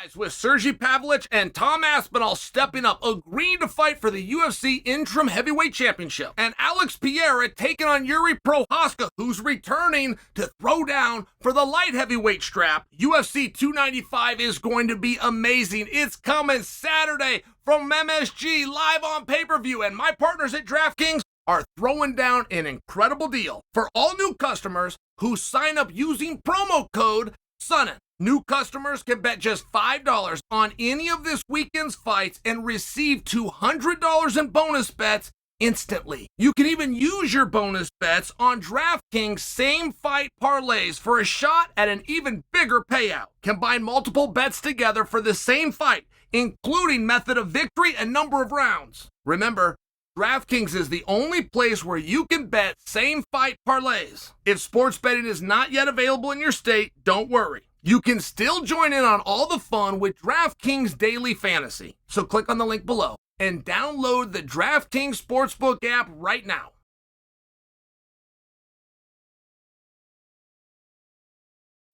guys, with Sergey Pavlich and Tom Aspinall stepping up, agreeing to fight for the UFC Interim Heavyweight Championship. And Alex Pereira taking on Yuri Prochazka, who's returning to throw down for the light heavyweight strap. UFC 295 is going to be amazing. It's coming Saturday from MSG, live on pay-per-view. And my partners at DraftKings are throwing down an incredible deal for all new customers who sign up using promo code Sonnen. New customers can bet just $5 on any of this weekend's fights and receive $200 in bonus bets instantly. You can even use your bonus bets on DraftKings same fight parlays for a shot at an even bigger payout. Combine multiple bets together for the same fight, including method of victory and number of rounds. Remember, DraftKings is the only place where you can bet same fight parlays. If sports betting is not yet available in your state, don't worry. You can still join in on all the fun with DraftKings Daily Fantasy. So click on the link below and download the DraftKings Sportsbook app right now.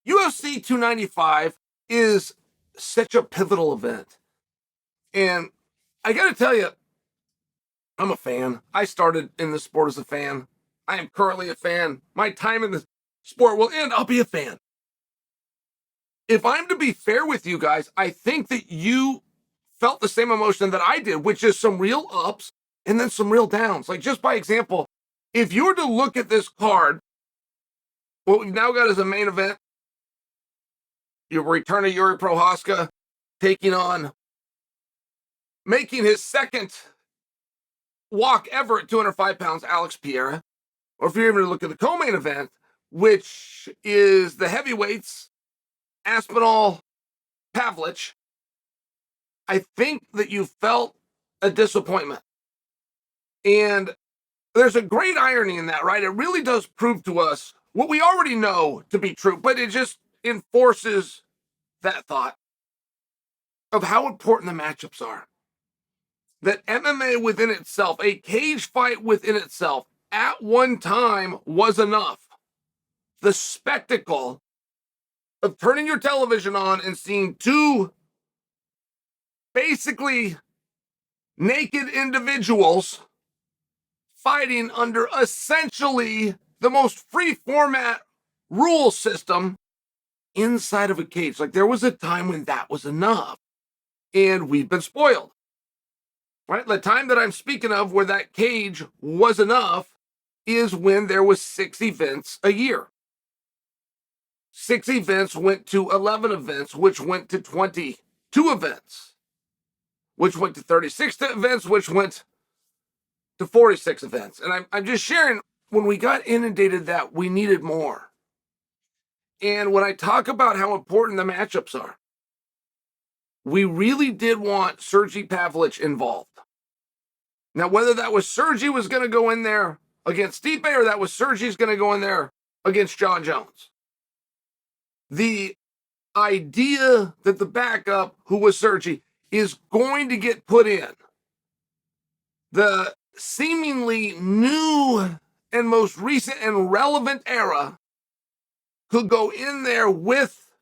UFC 295 is such a pivotal event. And I got to tell you, I'm a fan. I started in the sport as a fan. I am currently a fan. My time in the sport will end. I'll be a fan. If I'm to be fair with you guys, I think that you felt the same emotion that I did, which is some real ups and then some real downs. Like, just by example, if you were to look at this card, what we've now got is a main event. Your return of Yuri Prochazka taking on, making his second walk ever at 205 pounds, Alex Pereira. Or if you're even to look at the co-main event, which is the heavyweights, Aspinall, Pavlich, I think that you felt a disappointment. And there's a great irony in that, right? It really does prove to us what we already know to be true, but it just enforces that thought of how important the matchups are. That MMA within itself, a cage fight within itself, at one time was enough. The spectacle of turning your television on and seeing two basically naked individuals fighting under essentially the most free format rule system inside of a cage. Like, there was a time when that was enough, and we've been spoiled. Right? The time that I'm speaking of where that cage was enough is when there was 6 events a year. 6 events went to 11 events, which went to 22 events, which went to 36 events, which went to 46 events. And I'm just sharing, when we got inundated that, we needed more. And when I talk about how important the matchups are, we really did want Sergey Pavlich involved. Now, whether that was Sergey was going to go in there against Stipe or that was Sergey's going to go in there against Jon Jones, the idea that the backup, who was Sergey, is going to get put in the seemingly new and most recent and relevant era could go in there with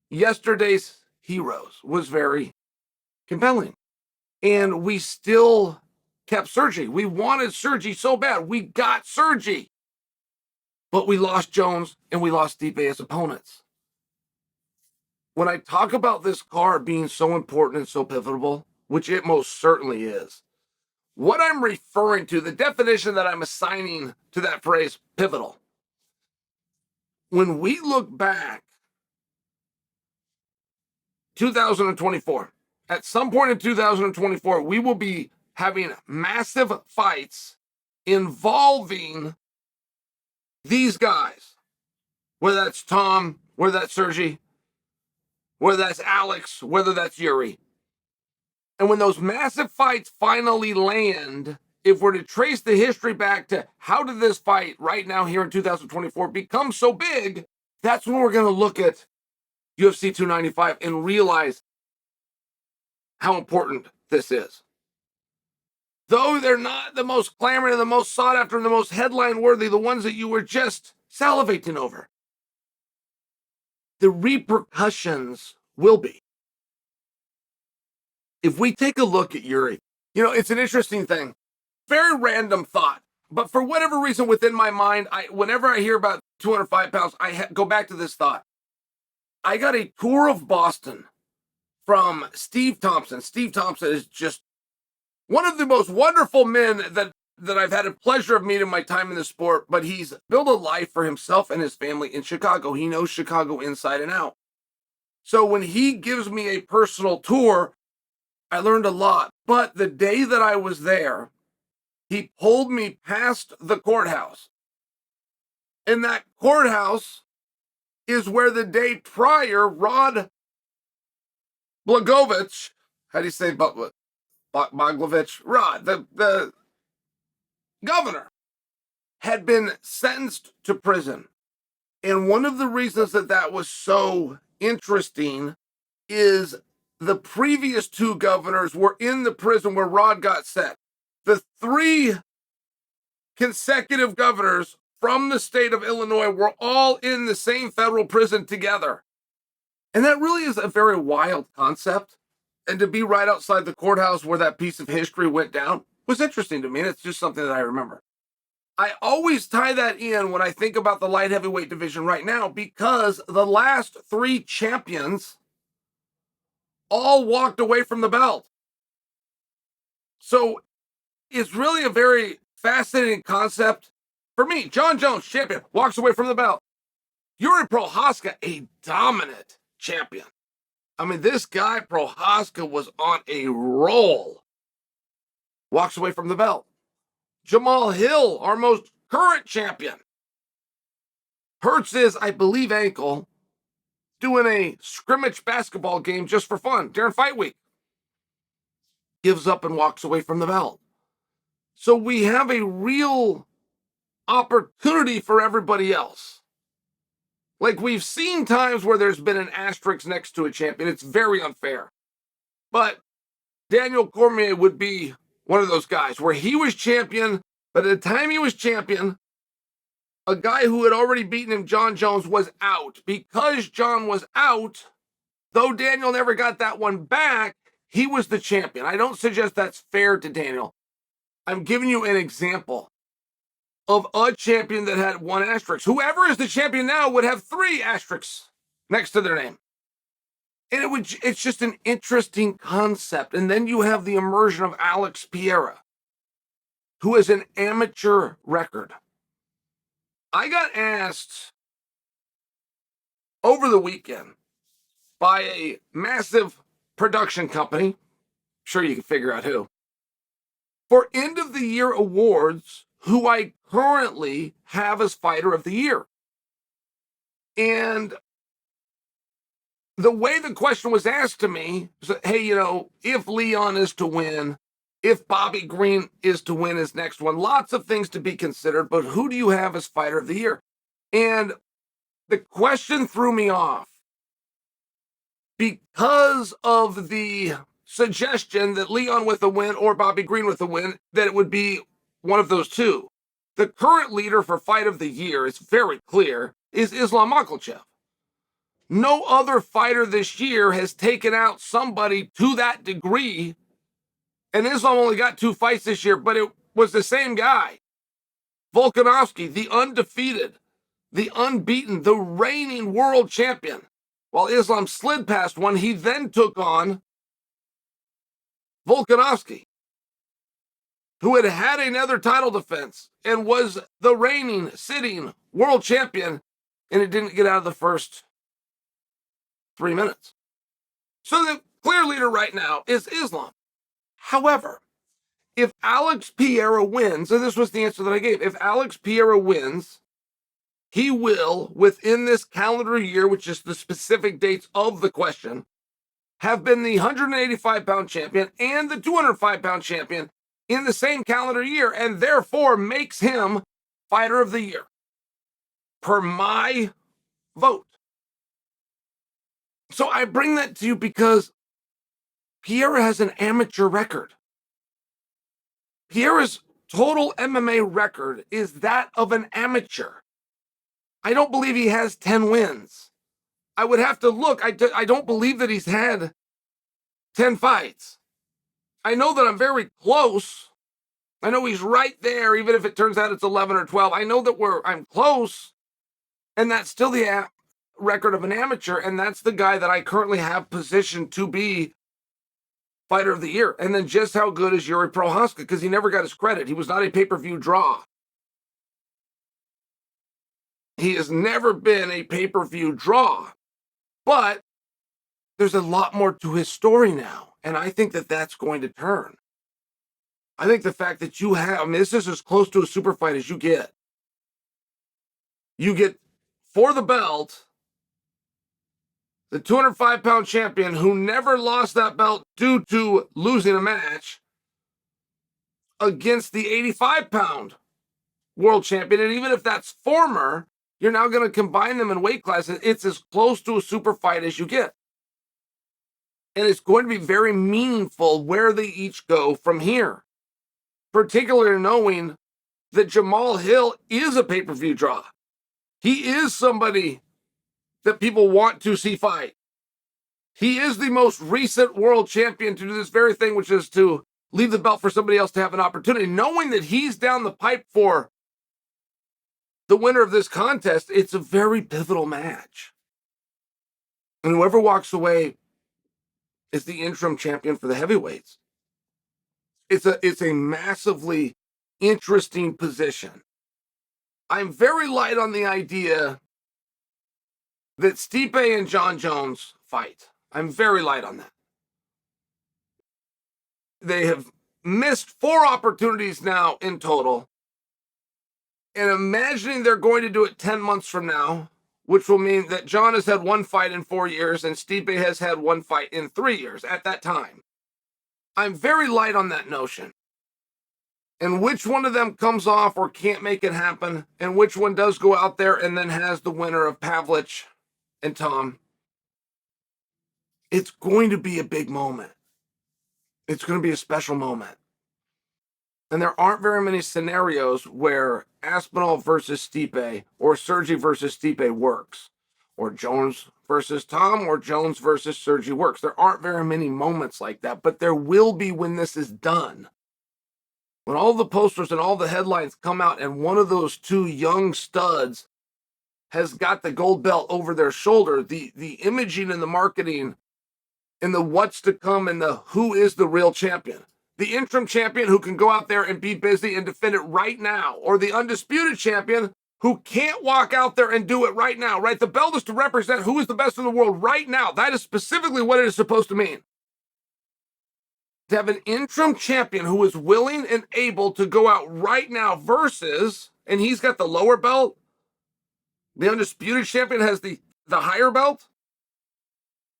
yesterday's heroes was very compelling. And we still kept Sergey. We wanted Sergey so bad. We got Sergey. But we lost Jones and we lost Stipe as opponents. When I talk about this card being so important and so pivotal, which it most certainly is, what I'm referring to, the definition that I'm assigning to that phrase, pivotal. When we look back, 2024, at some point in 2024, we will be having massive fights involving these guys, whether that's Tom, whether that's Sergey, whether that's Alex, whether that's Yuri. And when those massive fights finally land, if we're to trace the history back to how did this fight right now here in 2024 become so big, that's when we're going to look at UFC 295 and realize how important this is. Though they're not the most clamored and the most sought after and the most headline worthy, the ones that you were just salivating over, the repercussions will be. If we take a look at Yuri, it's an interesting thing. Very random thought. But for whatever reason within my mind, whenever I hear about 205 pounds, I go back to this thought. I got a tour of Boston from Steve Thompson. Steve Thompson is just one of the most wonderful men that I've had a pleasure of meeting in my time in the sport, but he's built a life for himself and his family in Chicago. He knows Chicago inside and out. So when he gives me a personal tour, I learned a lot. But the day that I was there, he pulled me past the courthouse. And that courthouse is where the day prior, Rod Blagojevich, how do you say Blagojevich? Rod, the governor, had been sentenced to prison. And one of the reasons that was so interesting is the previous two governors were in the prison where Rod got set. The three consecutive governors from the state of Illinois were all in the same federal prison together. And that really is a very wild concept. And to be right outside the courthouse where that piece of history went down was interesting to me. And it's just something that I remember. I always tie that in when I think about the light heavyweight division right now, because the last three champions all walked away from the belt. So it's really a very fascinating concept. For me, Jon Jones, champion, walks away from the belt. Yuri Prochazka, a dominant champion. I mean, this guy, Prochazka, was on a roll. Walks away from the belt. Jamal Hill, our most current champion, hurts his, I believe, ankle doing a scrimmage basketball game just for fun during fight week. Gives up and walks away from the belt. So we have a real opportunity for everybody else. Like, we've seen times where there's been an asterisk next to a champion. It's very unfair. But Daniel Cormier would be one of those guys where he was champion, but at the time he was champion, a guy who had already beaten him, Jon Jones, was out. Because Jon was out, though Daniel never got that one back, he was the champion. I don't suggest that's fair to Daniel. I'm giving you an example of a champion that had one asterisk. Whoever is the champion now would have three asterisks next to their name. And it's just an interesting concept. And then you have the immersion of Alex Pereira, who has an amateur record. I got asked over the weekend by a massive production company, sure you can figure out who, for end of the year awards, who I currently have as fighter of the year. And the way the question was asked to me was, hey, if Leon is to win, if Bobby Green is to win his next one, lots of things to be considered, but who do you have as fighter of the year? And the question threw me off because of the suggestion that Leon with a win or Bobby Green with a win, that it would be one of those two. The current leader for fight of the year, it's very clear, is Islam Makhachev. No other fighter this year has taken out somebody to that degree. And Islam only got 2 fights this year, but it was the same guy. Volkanovski, the undefeated, the unbeaten, the reigning world champion. While Islam slid past one, he then took on Volkanovski, who had had another title defense and was the reigning, sitting world champion, and it didn't get out of the first 3 minutes. So the clear leader right now is Islam. However, if Alex Pereira wins, and this was the answer that I gave, if Alex Pereira wins, he will, within this calendar year, which is the specific dates of the question, have been the 185-pound champion and the 205-pound champion in the same calendar year, and therefore makes him fighter of the year, per my vote. So I bring that to you because Pereira has an amateur record. Pereira's total MMA record is that of an amateur. I don't believe he has 10 wins. I would have to look. I don't believe that he's had 10 fights. I know that I'm very close. I know he's right there, even if it turns out it's 11 or 12. I know that I'm close, and that's still the record of an amateur, and that's the guy that I currently have positioned to be fighter of the year. And then just how good is Yuri Prochazka? Because he never got his credit. He was not a pay-per-view draw. He has never been a pay-per-view draw. But there's a lot more to his story now, and I think that that's going to turn. I think the fact that you have, I mean, this is as close to a super fight as you get. You get, for the belt, the 205-pound champion who never lost that belt due to losing a match against the 85-pound world champion. And even if that's former, you're now going to combine them in weight classes. It's as close to a super fight as you get. And it's going to be very meaningful where they each go from here. Particularly knowing that Jamal Hill is a pay-per-view draw. He is somebody that people want to see fight. He is the most recent world champion to do this very thing, which is to leave the belt for somebody else to have an opportunity. Knowing that he's down the pipe for the winner of this contest, it's a very pivotal match. And whoever walks away is the interim champion for the heavyweights. It's a massively interesting position. I'm very light on the idea that Stipe and Jon Jones fight. I'm very light on that. They have missed 4 opportunities now in total. And imagining they're going to do it 10 months from now, which will mean that Jon has had 1 fight in 4 years and Stipe has had 1 fight in 3 years at that time. I'm very light on that notion. And which one of them comes off or can't make it happen, and which one does go out there and then has the winner of Pavlich and Tom. It's going to be a big moment. It's going to be a special moment. And there aren't very many scenarios where Aspinall versus Stipe or Sergi versus Stipe works. Or Jones versus Tom or Jones versus Sergi works. There aren't very many moments like that, but there will be when this is done. When all the posters and all the headlines come out and one of those 2 young studs has got the gold belt over their shoulder, the imaging and the marketing and the what's to come and the who is the real champion. The interim champion who can go out there and be busy and defend it right now, or the undisputed champion who can't walk out there and do it right now, right? The belt is to represent who is the best in the world right now. That is specifically what it is supposed to mean. To have an interim champion who is willing and able to go out right now versus, and he's got the lower belt, the undisputed champion has the higher belt,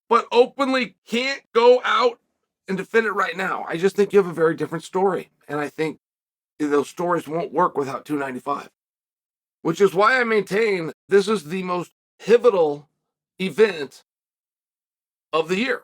but openly can't go out and defend it right now. I just think you have a very different story. And I think those stories won't work without 295. Which is why I maintain this is the most pivotal event of the year.